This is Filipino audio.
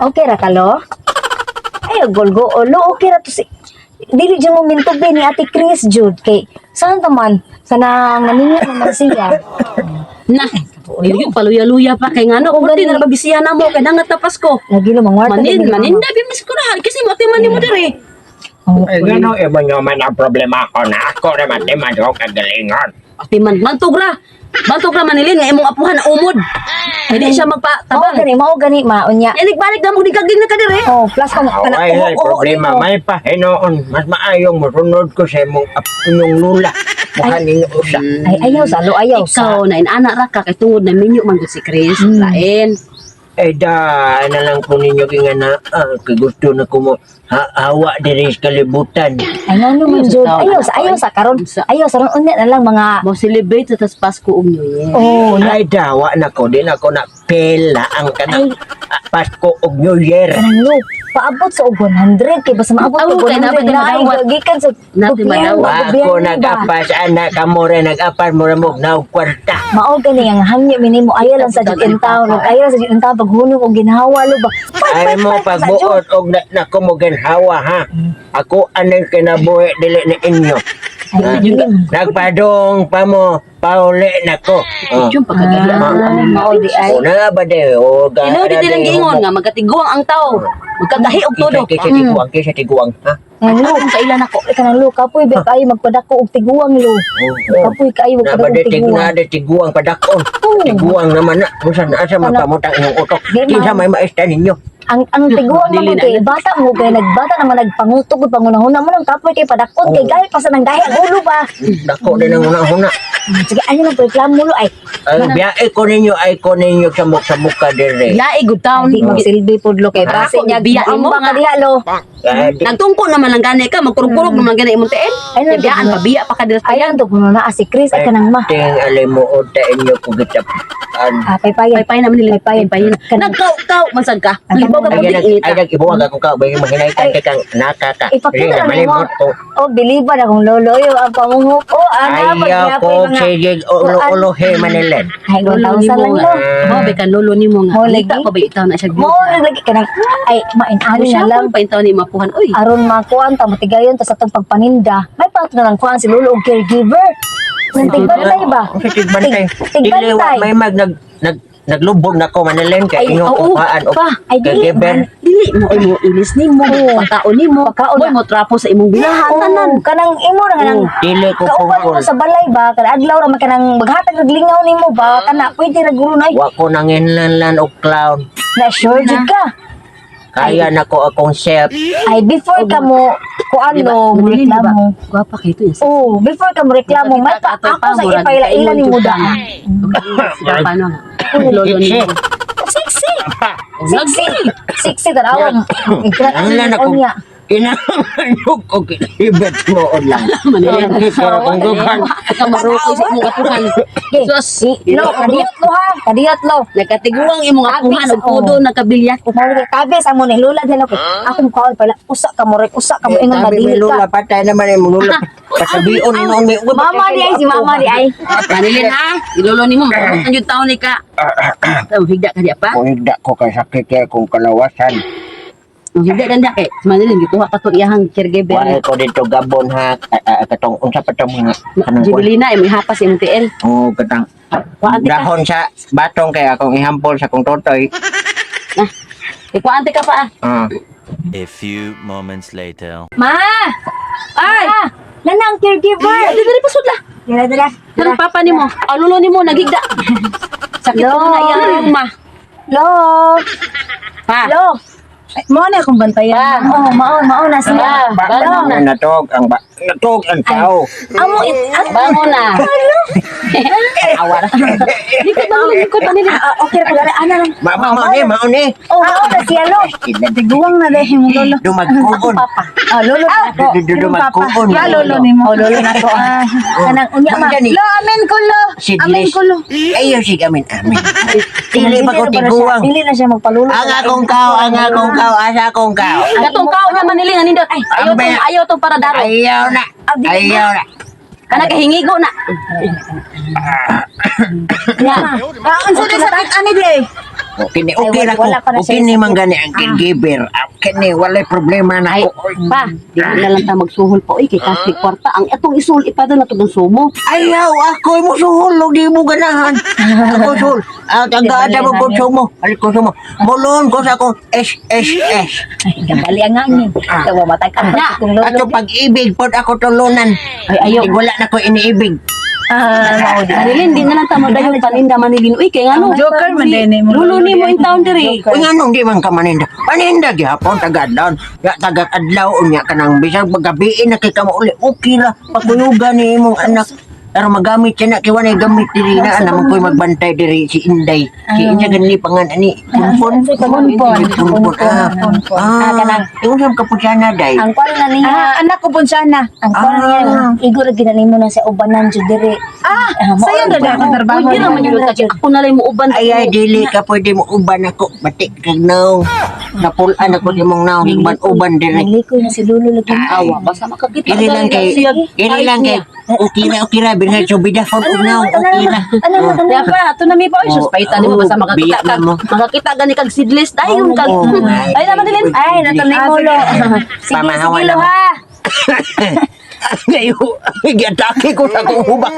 Okay ra ka, lo? Ay, golgo, lo, okay ra to si... Dili dyan mo minto ni Ate Chris, Jude. Kay, saan taman? Sana naninyo naman siya. Na, yung paluya-luya pa kay ngano, Oo, kung gani. na babisiyan na mo, kay nangat na Pasko. Lagi na mangwarta. Maninda, bimis ko na, kasi matiman ni mo diri. Ay, gano'n, iba nyo man ang problema ko na ako naman, di man yung kagalingon. Atiman, bantugra manilin, nga imong apuhan na umod. Hindi siya Mao magpatabang. gani, maunya. Balik na mo, di kagling na ka diri. Oh, plus kung Ay, problema, may pahinoon. Mas maayong masunod ko sa inyong lula. Mukha ninyo usa. Ay, ayaw sa, lo, ayaw sa. Ikaw, na inana ra ka, kay tungod na minyo man gud si Chris. Lain. Eh, na lang po ninyo kinga na, kay gusto na ko mo, hawa diri sa kalibutan. Ay, nga naman, Jude. Ayaw sa, karon. Sa- Ayaw sa, ron, unya na lang mga... Mo celebrate sa tas Pasko ug New Year. Oh, Ay, dawa na ko, di na ko na pela ang kanang Pasko o New Year. kanang lo, paabot sa og 100 kay basta maabot sa Oo, kay 100 dapat na ay madawat. gikan sa Natin gobyerno, madawat. Ako gobyerno ba? nag-apas, anak ka mo rin, nag-apas mo rin mo, na kwarta. Mao gani ang hangyo minimo ayaw lang sa jud taon, ayaw sa jud taon paghunong og ginhawa lo ba. Ay mo pagbuot og na kumogan hawa ha. Ako anong kinabuhi dili ni inyo. Nagpadong pa mo pauli nako. Yung pagkagaya Mao di ay. Una ba de o ga. Ino di lang giingon nga magkatiguang ang tao. Magkagahi og todo. Kisa tiguang ha. Ang lo Kung kailan ako. kanang lo kapoy ba kayo magpadako og tiguang lo. Kapoy kayo Na ba magpadako de og tiguang. tiguang padakon. Tiguang naman na. Kung asa makamutang inyong utok. Kinsa may maista ninyo. Ang tiguang Dili naman na kay bata mo kay nagbata naman nagpangutog ug pangunahuna mo nang kapoy kay padakon kay gahi pa sa nang gahi ang ulo ba. Dako din ang una-una. Sige ano lang reklamo lo ay. Ay biyae ko ninyo sa muka dire. Laig good town. Di magsilbi pod lo kay base Ako, niya biya ang mo baka nga. diha lo. Nagtungko naman lang gani ka, magkurog-kurog naman gani imong tiin. Ay, Kaya biyaan pa biya pa ka dira sa Ayan to kuno na si Chris ay kanang ma. Ting alimuod ta inyo ko gitap. Paypayan. Paypay naman nila. Paypayan. Nagkaw masag ka. Libaw ka Ay, puti inita. nag-ibuwag akong ka, bagay mahinaytan ka kang nakaka. Ipakita na mo. malimot ko. Oh, biliban akong lolo yo ang pamungo ko. Ana Ayaw ko, sige, ulo-ulohe manilan. Ay, 1,000 lang lo. Mo be kan lolo nimo nga. Mo, Kita lagi. pa ba itaw na siya. Mo lagi kanang ay mainani na lang. pa itaw ni mapuhan. Uy. Aron makuan ta matigayon ta sa tong pagpaninda. May pato na lang kuan si lolo og caregiver. Nang tigbantay ba? Sa tigbantay. Tigbantay. Dili, may naglubog na ko manilan kay Ay, inyong oo, kuhaan o pa. Ay, dili kagiber. Dili mo ay mo ilis nimo, pagkaon nimo, Pagkaon boy na. mo trapo sa imong bilahan tanan. Kanang imo ra kanang Dili ko kauban pungkol. ko sa balay ba kada adlaw ra man kanang maghatag og lingaw nimo ba kana pwede ra guro na Wa ko nanginlanlan o clown. na sure jud ka. Kaya na ko akong self. Ay before ka mo kuan lo reklamo. Gwapa kay to yan. Oh, before ka mo reklamo, may pa ako sa ipaila ni muda. Sila paano nga. Lolo nimo. Sexy. Sexy. Sexy tarawang. Ang lan ako. Kinahanglan ko kinibet mo o lang. Manila. Pero kung gugan. Kamaruko sa imong apuhan. Sus, Lo, kadiyot lo ha. Kadiyot lo. nagkatiguang imong apuhan og kudo nakabilyak. Mawag ka kabis amo ni lula dilo ko. Akong kaol pala usa ka mo usa ka mo ingon Sabi may madili lula, ka. patay naman yung lula. Pasabion yung may ugat. Mama di ay si mama di ay. Manilin ha. Ilolo nimo ang jud taon ni ka. Tawo higda ka diya pa. Kung higda ko kay sakit kaya kung kalawasan. Ang higda ganda kay manilin gituha pa to iyang caregiver. Wala ko dito Gabon ha. Katong unsa pa itong mga kanang Jubilina imong hapas imong TL. oh, katang Kuante ka. dahon sa batong kaya akong ihampol sa kong totoy. Nah. Ikuante ka pa. A few moments later. Ma! Ay! Nanang caregiver! Dili pasud la. Dira dira. Ang papa nimo, alulo nimo nagigda. Sakit Lo. ko na iyang ma. Lo! Pa. Lo! Mo na akong bantayan. Oo, mao na siya. Bangon na. Natog ang tao. Amo Bangon na. Awar. Di ka bangon ko panili. okay ra pala ana lang. Mauni. Oh, mao na siya lo. Tiguang na deh mo lolo. Dumagkuon. Lolo na ako. Dumagkuon. Lolo ni mo. Lolo na ko. Kanang unya ma. Gani. Lo, amen ko lo. Amen ko lo. Ayaw si amin. Dili ba ko tiguang. Dili na siya magpalulo. Ang akong kao, asa akong kao. Katong kao na manili nga nindot. Ayaw tong para daro. Ayaw na. Kana kahingigo na. Unsa di sakit ani di? Okay Ay, na ko. wala pa na Okay siya ni sakit. man gani ang caregiver. Okay ni walay problema na Ay, ko. pa, di mo na lang ta magsuhol pa. Uy, kay kasi kwarta. Ang atong isul, ipada na to ng sumo. Ayaw, ako mo suhol, di mo ganahan. Ako suhol. Tagada mo po sumo. Alik ko sumo. Mulon ko sa akong SSS. Ay, gabali ang hangin. Tawa matag ang Na, kung Ato lolo. pag-ibig pod ako tulunan. Ay, ayaw. Wala na ko iniibig. Mao di. Manilin, di na lang ta magdayog paninda Manilin. Uy, kay ano? Joker man din eh, mo Lulo ni mo in town diri. Kung anong di man ka maninda. Paninda gyapon tagadlaw. Ya taga-adlaw unya ka nang bisag magabiin na kay ka mauli. Okay ra pagkuyugan ni imong anak. Pero magamit siya na kay wanay gamit diri na naman ko'y magbantay diri si Inday. Si Inday ganli pangan ani punpun. Punpun. Ah, yung siyang kapusyana day. Ang kwal na niya. Anak ko po siya na. Ang kwal niya. Igor ginani mo na sa ubanan jud diri. Sayang ganda akong trabaho. Uy, di naman yun kasi ako na lang mo uban. Ay, dili ka pwede mo uban ako. Batik kag naong. Napulaan ako di mong naong. Uban diri. Naglikoy na si Lolo lagi. Awa, basta makakita. Dili lang kay, dili lang kay. Okay na, binhay subida phone og naong. Okay na. Kaya pa, ito na may pa. Ay, sus, paitan mo basta makakita biyak na kag. mo. Makakita gani kag seedless. Dayon kag. Oo. Ay, naman din. Ay, natanay mo lo. Sige, Pamahawa sige na lo mo. ha. Ngayon, giatake ko sa kong hubak.